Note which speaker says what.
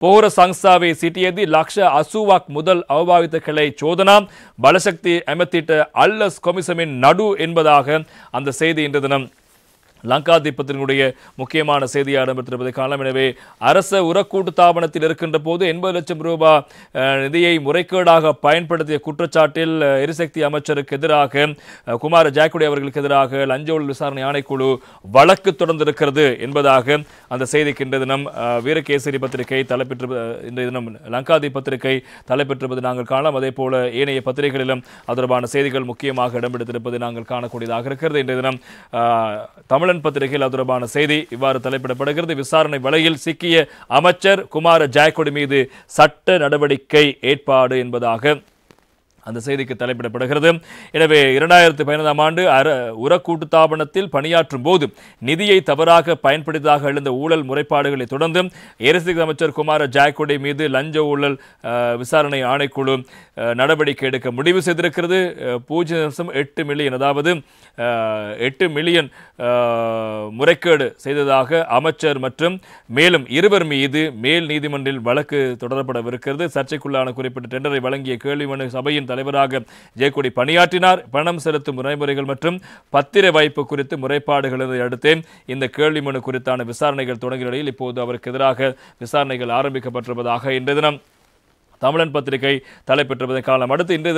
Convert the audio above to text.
Speaker 1: පොහොර සංස්ථාවේ සිටියේදී ලක්ෂ 80ක් මුදல் අවභාවිත කළේ චෝදනා බලශක්தி ඇමතිට අල්ලස් කොමිසமின் நடு என்பதாக அந்த செய்தி இன்று தினம் லங்காதீபத்தினுடைய முக்கியமான செய்தியாக இடம்பெற்றிருப்பதை காணலாம். எனவே அரச உரக்கூட்டு தாபனத்தில் இருக்கின்ற போது 80 லட்சம் ரூபாய் நிதியை முறைகேடாக பயன்படுத்திய குற்றச்சாட்டில் எரிசக்தி அமைச்சருக்கு எதிராக குமார ஜாக்குடி அவர்களுக்கு எதிராக லஞ்ச ஊழல் விசாரணை ஆணைக்குழு வழக்கு தொடர்ந்திருக்கிறது என்பதாக அந்த செய்திக்கு இன்று தினம் வீரகேசரி பத்திரிகை தலைப்பெற்று இன்றைய தினம் லங்காதீப் பத்திரிகை தலைப்பெற்றிருப்பது நாங்கள் காணலாம். அதே போல ஏனைய பத்திரிகைகளிலும் தொடர்பான செய்திகள் முக்கியமாக இடம்பெற்றிருப்பதை நாங்கள் காணக்கூடியதாக இருக்கிறது. இன்றைய தினம் தமிழன் பத்திரிகையில் தொடர்பான செய்தி இவ்வாறு தலைப்பிடப்படுகிறது. விசாரணை வலையில் சிக்கிய அமைச்சர் குமார ஜாக்குடி மீது சட்ட நடவடிக்கை ஏற்பாடு என்பதாக அந்த செய்திக்கு தலைப்பிடப்படுகிறது. எனவே 2015ஆம் ஆண்டு உரக்கூட்டு தாபனத்தில் பணியாற்றும் போது நிதியை தவறாக பயன்படுத்தியதாக எழுந்த ஊழல் முறைப்பாடுகளை தொடர்ந்து எரிசக்தி அமைச்சர் குமார ஜாக்குடி மீது லஞ்ச ஊழல் விசாரணை ஆணைக்குழு நடவடிக்கை எடுக்க முடிவு செய்திருக்கிறது. 0.8 மில்லியன் அதாவது 8 மில்லியன் முறைகேடு செய்ததாக அமைச்சர் மற்றும் மேலும் இருவர் மீது மேல் நீதிமன்றில் வழக்கு தொடரப்படவிருக்கிறது. சர்ச்சைக்குள்ளான குறிப்பிட்ட டெண்டரை வழங்கிய கேள்வி மனு சபையின் தலைவராக ஜெயக்கொடி பணியாற்றினார். பணம் செலுத்தும் நடைமுறைகள் மற்றும் பத்திர வைப்பு குறித்து முறைப்பாடுகளை அடுத்து இந்த கேள்வி மனு குறித்தான விசாரணைகள் தொடங்கிய நிலையில் இப்போது அவருக்கு எதிராக விசாரணைகள் ஆரம்பிக்கப்பட்டிருப்பதாக இன்றைய தினம் தமிழன் பத்திரிகை தலைப்பெற்றிருப்பதை காணலாம். அடுத்து இன்றைய